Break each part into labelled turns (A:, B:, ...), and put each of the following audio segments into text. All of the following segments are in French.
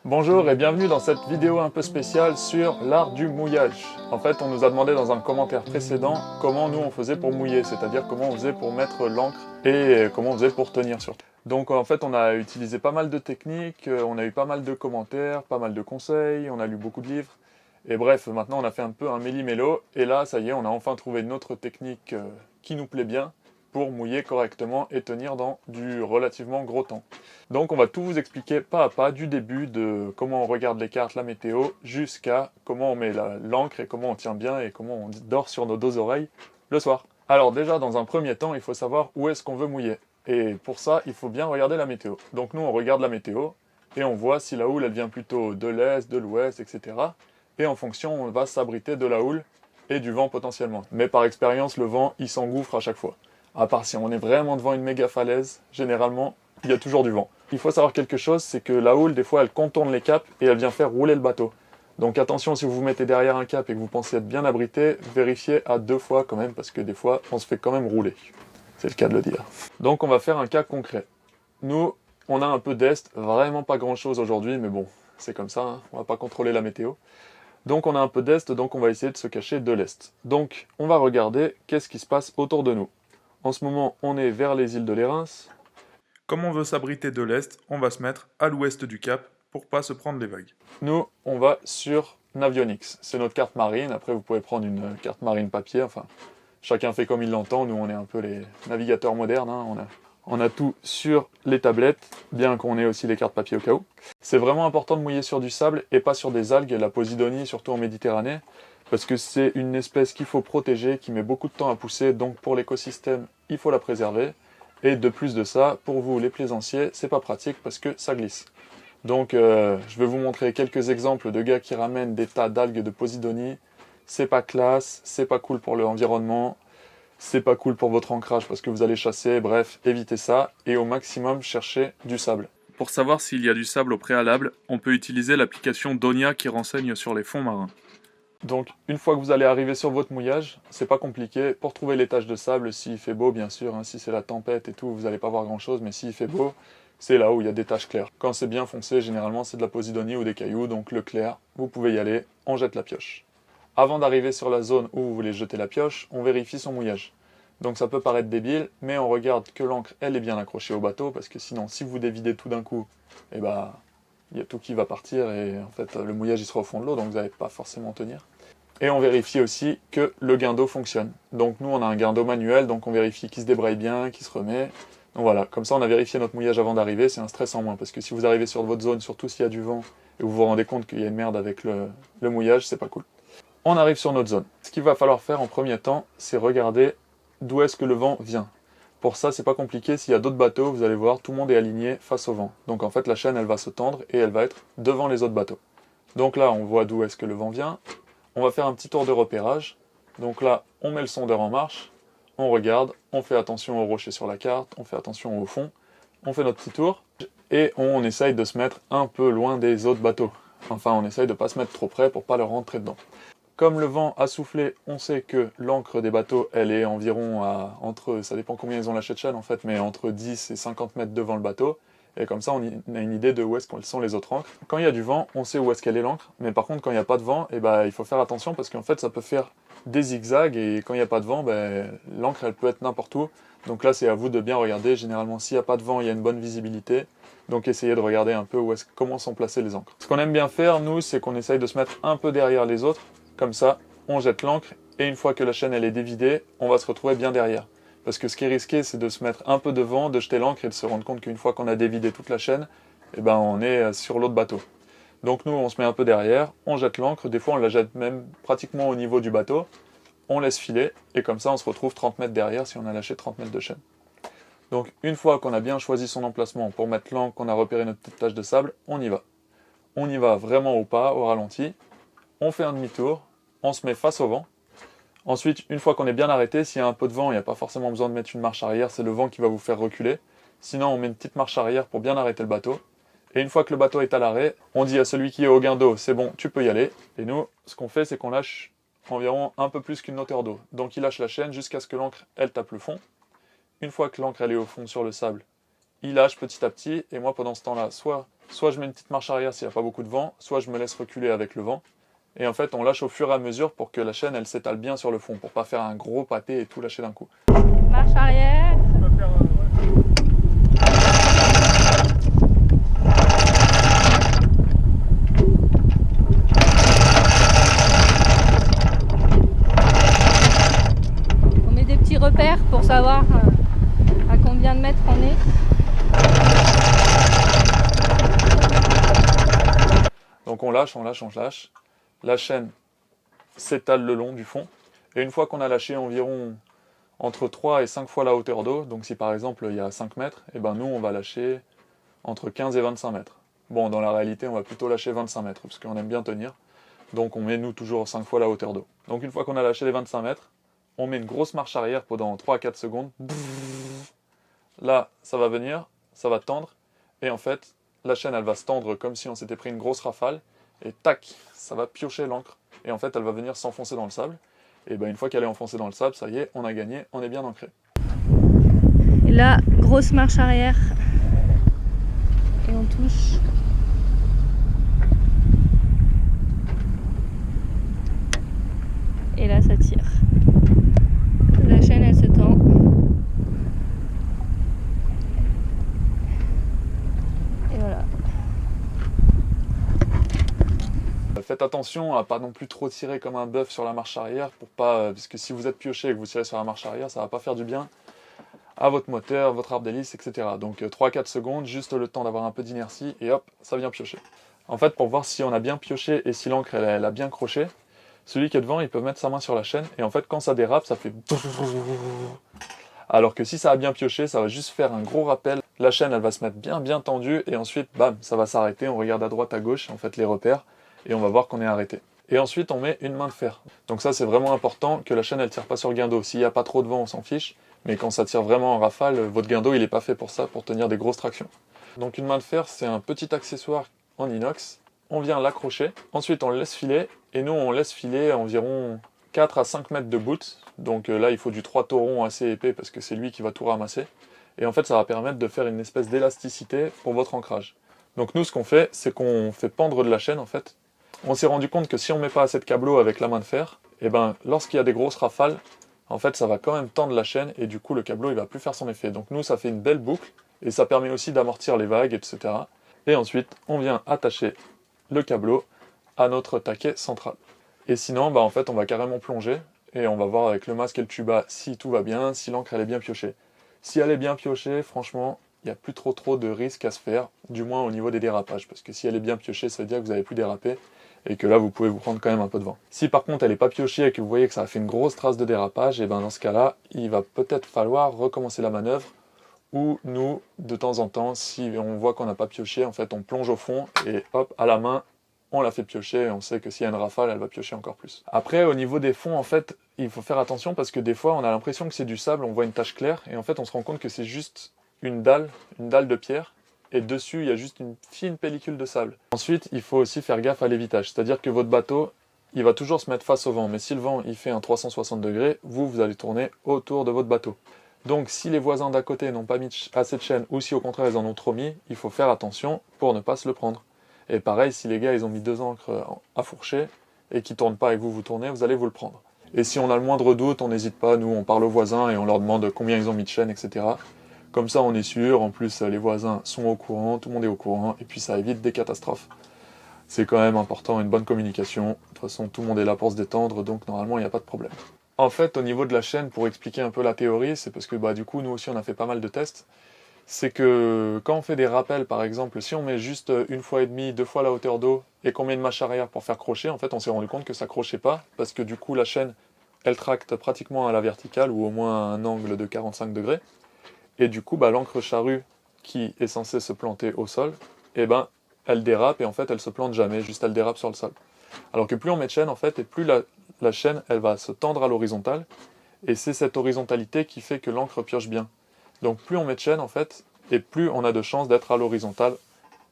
A: Bonjour et bienvenue dans cette vidéo un peu spéciale sur l'art du mouillage. En fait, on nous a demandé dans un commentaire précédent comment nous on faisait pour mouiller, c'est-à-dire comment on faisait pour mettre l'encre et comment on faisait pour tenir surtout. Donc en fait, on a utilisé pas mal de techniques, on a eu pas mal de commentaires, pas mal de conseils, on a lu beaucoup de livres. Et bref, maintenant on a fait un peu un méli-mélo et là, ça y est, on a enfin trouvé une autre technique qui nous plaît bien pour mouiller correctement et tenir dans du relativement gros temps. Donc on va tout vous expliquer pas à pas, du début de comment on regarde les cartes, la météo, jusqu'à comment on met l'encre et comment on tient bien et comment on dort sur nos deux oreilles le soir. Alors déjà, dans un premier temps, il faut savoir où est-ce qu'on veut mouiller. Et pour ça, il faut bien regarder la météo. Donc nous, on regarde la météo et on voit si la houle, elle vient plutôt de l'est, de l'ouest, etc. Et en fonction, on va s'abriter de la houle et du vent potentiellement. Mais par expérience, le vent, il s'engouffre à chaque fois. À part si on est vraiment devant une méga falaise, généralement, il y a toujours du vent. Il faut savoir quelque chose, c'est que la houle, des fois, elle contourne les caps et elle vient faire rouler le bateau. Donc attention, si vous vous mettez derrière un cap et que vous pensez être bien abrité, vérifiez à 2 fois quand même, parce que des fois, on se fait quand même rouler. C'est le cas de le dire. Donc on va faire un cas concret. Nous, on a un peu d'est, vraiment pas grand chose aujourd'hui, mais bon, c'est comme ça, hein, on va pas contrôler la météo. Donc on a un peu d'est, donc on va essayer de se cacher de l'est. Donc on va regarder qu'est-ce qui se passe autour de nous. En ce moment, on est vers les îles de Lérins. Comme on veut s'abriter de l'est, on va se mettre à l'ouest du cap pour pas se prendre les vagues. Nous, on va sur Navionics. C'est notre carte marine. Après, vous pouvez prendre une carte marine papier. Enfin, chacun fait comme il l'entend. Nous, on est un peu les navigateurs modernes. Hein. On a tout sur les tablettes, bien qu'on ait aussi les cartes papier au cas où. C'est vraiment important de mouiller sur du sable et pas sur des algues. La Posidonie, surtout en Méditerranée, parce que c'est une espèce qu'il faut protéger, qui met beaucoup de temps à pousser, donc pour l'écosystème, il faut la préserver. Et de plus de ça, pour vous les plaisanciers, c'est pas pratique parce que ça glisse. Donc je vais vous montrer quelques exemples de gars qui ramènent des tas d'algues de Posidonie. C'est pas classe, c'est pas cool pour l'environnement, c'est pas cool pour votre ancrage parce que vous allez chasser, bref, évitez ça et au maximum cherchez du sable. Pour savoir s'il y a du sable au préalable, on peut utiliser l'application Donia qui renseigne sur les fonds marins. Donc, une fois que vous allez arriver sur votre mouillage, c'est pas compliqué. Pour trouver les taches de sable, s'il fait beau, bien sûr, hein, si c'est la tempête et tout, vous n'allez pas voir grand chose, mais s'il fait beau, c'est là où il y a des taches claires. Quand c'est bien foncé, généralement c'est de la posidonie ou des cailloux, donc le clair, vous pouvez y aller, on jette la pioche. Avant d'arriver sur la zone où vous voulez jeter la pioche, on vérifie son mouillage. Donc ça peut paraître débile, mais on regarde que l'encre, elle est bien accrochée au bateau, parce que sinon, si vous dévidez tout d'un coup, eh ben, il y a tout qui va partir, et en fait, le mouillage il sera au fond de l'eau, donc vous n'allez pas forcément tenir. Et on vérifie aussi que le guindeau fonctionne. Donc nous, on a un guindeau manuel, donc on vérifie qu'il se débraye bien, qu'il se remet. Donc voilà, comme ça on a vérifié notre mouillage avant d'arriver, c'est un stress en moins. Parce que si vous arrivez sur votre zone, surtout s'il y a du vent, et vous vous rendez compte qu'il y a une merde avec le mouillage, c'est pas cool. On arrive sur notre zone. Ce qu'il va falloir faire en premier temps, c'est regarder d'où est-ce que le vent vient. Pour ça, c'est pas compliqué, s'il y a d'autres bateaux, vous allez voir, tout le monde est aligné face au vent. Donc en fait, la chaîne, elle va se tendre et elle va être devant les autres bateaux. Donc là, on voit d'où est-ce que le vent vient. On va faire un petit tour de repérage. Donc là, on met le sondeur en marche, on regarde, on fait attention aux rochers sur la carte, on fait attention au fond, on fait notre petit tour, et on essaye de se mettre un peu loin des autres bateaux. Enfin, on essaye de ne pas se mettre trop près pour pas leur rentrer dedans. Comme le vent a soufflé, on sait que l'ancre des bateaux, elle est environ à, ça dépend combien ils ont lâché de chaîne en fait, mais entre 10 et 50 mètres devant le bateau. Et comme ça, on a une idée de où est-ce qu'elles sont les autres ancres. Quand il y a du vent, on sait où est-ce qu'elle est l'ancre. Mais par contre, quand il n'y a pas de vent, il faut faire attention parce qu'en fait, ça peut faire des zigzags. Et quand il n'y a pas de vent, l'ancre, elle peut être n'importe où. Donc là, c'est à vous de bien regarder. Généralement, s'il n'y a pas de vent, il y a une bonne visibilité. Donc essayez de regarder un peu comment sont placées les ancres. Ce qu'on aime bien faire, nous, c'est qu'on essaye de se mettre un peu derrière les autres. Comme ça, on jette l'ancre. Et une fois que la chaîne elle est dévidée, on va se retrouver bien derrière. Parce que ce qui est risqué, c'est de se mettre un peu devant, de jeter l'ancre et de se rendre compte qu'une fois qu'on a dévidé toute la chaîne, on est sur l'autre bateau. Donc nous, on se met un peu derrière, on jette l'ancre, des fois on la jette même pratiquement au niveau du bateau, on laisse filer, et comme ça on se retrouve 30 mètres derrière si on a lâché 30 mètres de chaîne. Donc une fois qu'on a bien choisi son emplacement pour mettre l'ancre, qu'on a repéré notre petite tache de sable, on y va. On y va vraiment au pas, au ralenti, on fait un demi-tour, on se met face au vent. Ensuite, une fois qu'on est bien arrêté, s'il y a un peu de vent, il n'y a pas forcément besoin de mettre une marche arrière, c'est le vent qui va vous faire reculer. Sinon, on met une petite marche arrière pour bien arrêter le bateau. Et une fois que le bateau est à l'arrêt, on dit à celui qui est au guindeau, c'est bon, tu peux y aller. Et nous, ce qu'on fait, c'est qu'on lâche environ un peu plus qu'une hauteur d'eau. Donc il lâche la chaîne jusqu'à ce que l'ancre, elle tape le fond. Une fois que l'ancre, elle est au fond sur le sable, il lâche petit à petit. Et moi, pendant ce temps-là, soit soit je mets une petite marche arrière s'il n'y a pas beaucoup de vent, soit je me laisse reculer avec le vent. Et en fait, on lâche au fur et à mesure pour que la chaîne, elle s'étale bien sur le fond, pour pas faire un gros pâté et tout lâcher d'un coup.
B: Marche arrière. On met des petits repères pour savoir à combien de mètres on est.
A: Donc on lâche, on lâche, on lâche. La chaîne s'étale le long du fond. Et une fois qu'on a lâché environ entre 3 et 5 fois la hauteur d'eau, donc si par exemple il y a 5 mètres, et ben nous on va lâcher entre 15 et 25 mètres. Bon, dans la réalité, on va plutôt lâcher 25 mètres, parce qu'on aime bien tenir. Donc on met nous toujours 5 fois la hauteur d'eau. Donc une fois qu'on a lâché les 25 mètres, on met une grosse marche arrière pendant 3 à 4 secondes. Là, ça va venir, ça va tendre, et en fait, la chaîne elle va se tendre comme si on s'était pris une grosse rafale, et tac, ça va piocher l'ancre, et en fait elle va venir s'enfoncer dans le sable. Et ben une fois qu'elle est enfoncée dans le sable, ça y est, on a gagné, on est bien ancré.
B: Et là, grosse marche arrière. Et on touche. Et là, ça tire. La chaîne, elle se tend. Et voilà.
A: Faites attention à pas non plus trop tirer comme un bœuf sur la marche arrière, pour pas, parce que si vous êtes pioché et que vous tirez sur la marche arrière, ça va pas faire du bien à votre moteur, votre arbre d'hélice, etc. Donc 3-4 secondes, juste le temps d'avoir un peu d'inertie, et hop, ça vient piocher. En fait, pour voir si on a bien pioché et si l'encre elle a bien croché, celui qui est devant, il peut mettre sa main sur la chaîne, et en fait, quand ça dérape, ça fait... Alors que si ça a bien pioché, ça va juste faire un gros rappel. La chaîne, elle va se mettre bien tendue, et ensuite, bam, ça va s'arrêter, on regarde à droite, à gauche, en fait, les repères, et on va voir qu'on est arrêté. Et ensuite, on met une main de fer. Donc ça, c'est vraiment important que la chaîne, elle tire pas sur le guindeau. S'il n'y a pas trop de vent, on s'en fiche. Mais quand ça tire vraiment en rafale, votre guindeau, il n'est pas fait pour ça, pour tenir des grosses tractions. Donc une main de fer, c'est un petit accessoire en inox. On vient l'accrocher. Ensuite, on le laisse filer. Et nous, on laisse filer environ 4 à 5 mètres de bout. Donc là, il faut du 3 taurons assez épais parce que c'est lui qui va tout ramasser. Et en fait, ça va permettre de faire une espèce d'élasticité pour votre ancrage. Donc nous, ce qu'on fait, c'est qu'on fait pendre de la chaîne, en fait. On s'est rendu compte que si on ne met pas assez de câbleaux avec la main de fer, et ben, lorsqu'il y a des grosses rafales, en fait, ça va quand même tendre la chaîne et du coup, le câbleau, il va plus faire son effet. Donc nous, ça fait une belle boucle et ça permet aussi d'amortir les vagues, etc. Et ensuite, on vient attacher le câbleau à notre taquet central. Et sinon, bah, en fait, on va carrément plonger et on va voir avec le masque et le tuba si tout va bien, si l'encre elle est bien piochée. Si elle est bien piochée, franchement, il n'y a plus trop de risques à se faire, du moins au niveau des dérapages, parce que si elle est bien piochée, ça veut dire que vous n'avez plus dérapé, et que là, vous pouvez vous prendre quand même un peu de vent. Si par contre, elle n'est pas piochée et que vous voyez que ça a fait une grosse trace de dérapage, et ben dans ce cas-là, il va peut-être falloir recommencer la manœuvre, ou nous, de temps en temps, si on voit qu'on n'a pas pioché, en fait, on plonge au fond, et hop, à la main, on la fait piocher, et on sait que s'il y a une rafale, elle va piocher encore plus. Après, au niveau des fonds, en fait, il faut faire attention, parce que des fois, on a l'impression que c'est du sable, on voit une tache claire, et en fait, on se rend compte que c'est juste une dalle de pierre, et dessus il y a juste une fine pellicule de sable. Ensuite, il faut aussi faire gaffe à l'évitage, c'est-à-dire que votre bateau, il va toujours se mettre face au vent, mais si le vent il fait un 360 degrés, vous allez tourner autour de votre bateau. Donc si les voisins d'à côté n'ont pas mis assez de chaîne, ou si au contraire ils en ont trop mis, il faut faire attention pour ne pas se le prendre. Et pareil, si les gars ils ont mis 2 ancres à fourcher, et qu'ils ne tournent pas et que vous tournez, vous allez vous le prendre. Et si on a le moindre doute, on n'hésite pas, nous on parle aux voisins et on leur demande combien ils ont mis de chaîne, etc. Comme ça, on est sûr. En plus, les voisins sont au courant, tout le monde est au courant, et puis ça évite des catastrophes. C'est quand même important, une bonne communication. De toute façon, tout le monde est là pour se détendre, donc normalement, il n'y a pas de problème. En fait, au niveau de la chaîne, pour expliquer un peu la théorie, c'est parce que du coup, nous aussi, on a fait pas mal de tests. C'est que quand on fait des rappels, par exemple, si on met juste 1 fois et demie, 2 fois la hauteur d'eau, et qu'on met une mâche arrière pour faire crocher, en fait, on s'est rendu compte que ça crochait pas, parce que du coup, la chaîne, elle tracte pratiquement à la verticale, ou au moins à un angle de 45 degrés. Et du coup, l'encre charrue qui est censée se planter au sol, elle dérape et en fait elle se plante jamais, juste elle dérape sur le sol. Alors que plus on met de chaîne en fait, et plus la chaîne elle va se tendre à l'horizontale, et c'est cette horizontalité qui fait que l'encre pioche bien. Donc plus on met de chaîne en fait, et plus on a de chances d'être à l'horizontale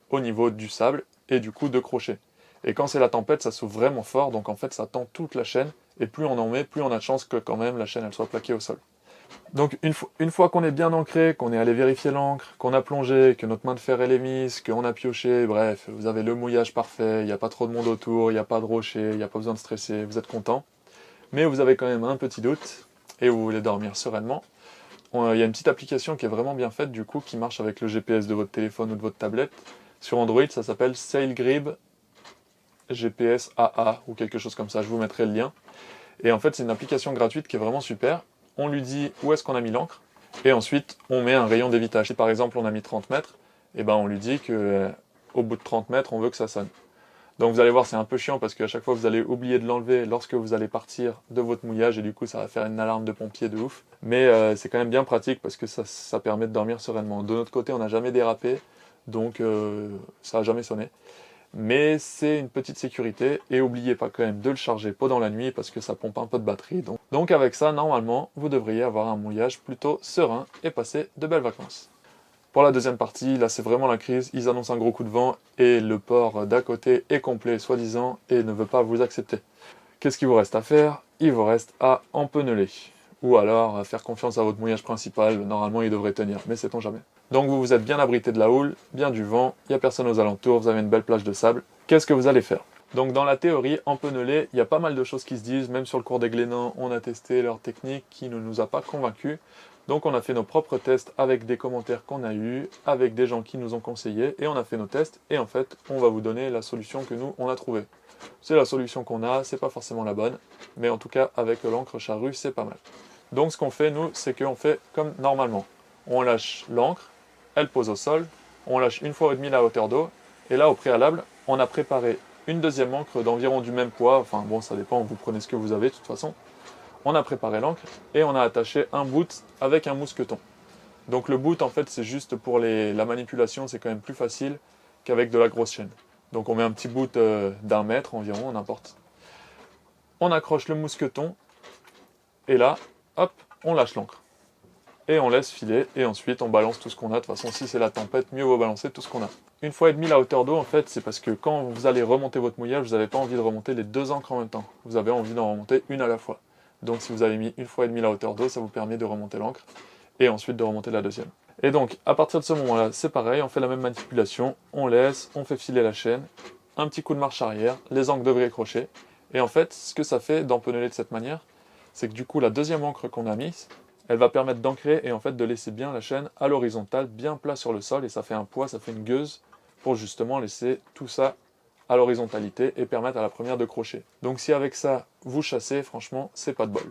A: au niveau du sable, et du coup de crocher. Et quand c'est la tempête, ça souffle vraiment fort, donc en fait ça tend toute la chaîne, et plus on en met, plus on a de chance que quand même la chaîne elle soit plaquée au sol. Donc une fois qu'on est bien ancré, qu'on est allé vérifier l'encre, qu'on a plongé, que notre main de fer elle est mise, qu'on a pioché, bref, vous avez le mouillage parfait, il n'y a pas trop de monde autour, il n'y a pas de rocher, il n'y a pas besoin de stresser, vous êtes content. Mais vous avez quand même un petit doute et vous voulez dormir sereinement. Il y a une petite application qui est vraiment bien faite du coup, qui marche avec le GPS de votre téléphone ou de votre tablette. Sur Android, ça s'appelle Sailgrip GPS AA ou quelque chose comme ça, je vous mettrai le lien. Et en fait, c'est une application gratuite qui est vraiment super. On lui dit où est-ce qu'on a mis l'encre, et ensuite on met un rayon d'évitage. Si par exemple on a mis 30 mètres, et ben on lui dit qu'au bout de 30 mètres, on veut que ça sonne. Donc vous allez voir, c'est un peu chiant parce qu'à chaque fois vous allez oublier de l'enlever lorsque vous allez partir de votre mouillage, et du coup ça va faire une alarme de pompier de ouf. Mais c'est quand même bien pratique parce que ça permet de dormir sereinement. De notre côté, on n'a jamais dérapé, donc ça n'a jamais sonné. Mais c'est une petite sécurité, et n'oubliez pas quand même de le charger pendant la nuit parce que ça pompe un peu de batterie. Donc avec ça, normalement, vous devriez avoir un mouillage plutôt serein et passer de belles vacances. Pour la deuxième partie, là c'est vraiment la crise, ils annoncent un gros coup de vent et le port d'à côté est complet soi-disant et ne veut pas vous accepter. Qu'est-ce qu'il vous reste à faire? Il vous reste à empenneler. Ou alors à faire confiance à votre mouillage principal, normalement il devrait tenir, mais sait-on jamais. Donc vous êtes bien abrité de la houle, bien du vent, il n'y a personne aux alentours, vous avez une belle plage de sable. Qu'est-ce que vous allez faire? Donc dans la théorie, empenneler, il y a pas mal de choses qui se disent, même sur le cours des Glénans, on a testé leur technique qui ne nous a pas convaincus. Donc on a fait nos propres tests avec des commentaires qu'on a eus, avec des gens qui nous ont conseillé, et on a fait nos tests, et en fait on va vous donner la solution que nous on a trouvée. C'est la solution qu'on a, c'est pas forcément la bonne, mais en tout cas avec l'encre charrue c'est pas mal. Donc ce qu'on fait nous, c'est qu'on fait comme normalement. On lâche l'encre, elle pose au sol, on lâche 1,5 fois la hauteur d'eau, et là au préalable, on a préparé une deuxième encre d'environ du même poids, enfin bon ça dépend, vous prenez ce que vous avez de toute façon. On a préparé l'encre et on a attaché un bout avec un mousqueton. Donc le bout en fait c'est juste pour la manipulation, c'est quand même plus facile qu'avec de la grosse chaîne. Donc on met un petit bout d'1 mètre environ, n'importe. On accroche le mousqueton et là, hop, on lâche l'encre. Et on laisse filer, et ensuite on balance tout ce qu'on a. De toute façon, si c'est la tempête, mieux vaut balancer tout ce qu'on a. 1,5 fois la hauteur d'eau, en fait, c'est parce que quand vous allez remonter votre mouillage, vous n'avez pas envie de remonter les deux encres en même temps. Vous avez envie d'en remonter une à la fois. Donc si vous avez mis 1,5 fois la hauteur d'eau, ça vous permet de remonter l'encre, et ensuite de remonter la deuxième. Et donc, à partir de ce moment-là, c'est pareil, on fait la même manipulation, on laisse, on fait filer la chaîne, un petit coup de marche arrière, les ancres devraient accrocher. Et en fait, ce que ça fait d'empenneler de cette manière, c'est que du coup, la deuxième encre qu'on a mise, elle va permettre d'ancrer et en fait de laisser bien la chaîne à l'horizontale, bien plat sur le sol, et ça fait un poids, ça fait une gueuse pour justement laisser tout ça à l'horizontalité et permettre à la première de crocher. Donc si avec ça vous chassez, franchement, c'est pas de bol.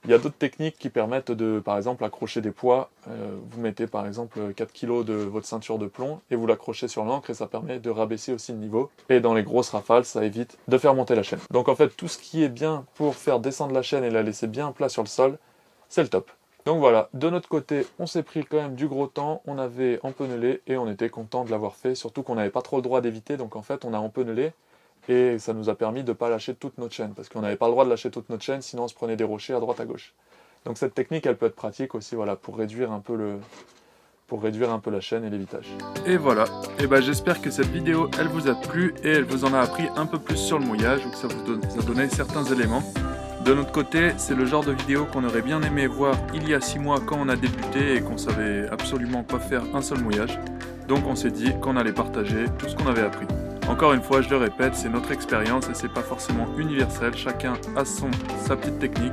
A: Il y a d'autres techniques qui permettent de, par exemple, accrocher des poids. Vous mettez par exemple 4 kg de votre ceinture de plomb et vous l'accrochez sur l'encre et ça permet de rabaisser aussi le niveau. Et dans les grosses rafales, ça évite de faire monter la chaîne. Donc en fait, tout ce qui est bien pour faire descendre la chaîne et la laisser bien plat sur le sol, c'est le top. Donc voilà, de notre côté, on s'est pris quand même du gros temps, on avait empennelé et on était content de l'avoir fait, surtout qu'on n'avait pas trop le droit d'éviter, donc en fait on a empennelé et ça nous a permis de ne pas lâcher toute notre chaîne, parce qu'on n'avait pas le droit de lâcher toute notre chaîne, sinon on se prenait des rochers à droite à gauche. Donc cette technique, elle peut être pratique aussi, voilà, pour réduire un peu la chaîne et l'évitage. Et voilà, et ben j'espère que cette vidéo, elle vous a plu et elle vous en a appris un peu plus sur le mouillage, ou que ça vous a donné certains éléments. De notre côté, c'est le genre de vidéo qu'on aurait bien aimé voir il y a 6 mois quand on a débuté et qu'on savait absolument pas faire un seul mouillage. Donc on s'est dit qu'on allait partager tout ce qu'on avait appris. Encore une fois, je le répète, c'est notre expérience et c'est pas forcément universel, chacun a sa petite technique.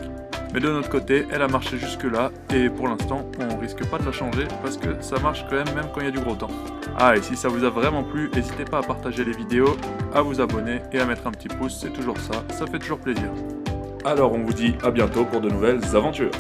A: Mais de notre côté, elle a marché jusque là et pour l'instant, on risque pas de la changer parce que ça marche quand même quand il y a du gros temps. Ah, et si ça vous a vraiment plu, n'hésitez pas à partager les vidéos, à vous abonner et à mettre un petit pouce, c'est toujours ça fait toujours plaisir. Alors on vous dit à bientôt pour de nouvelles aventures.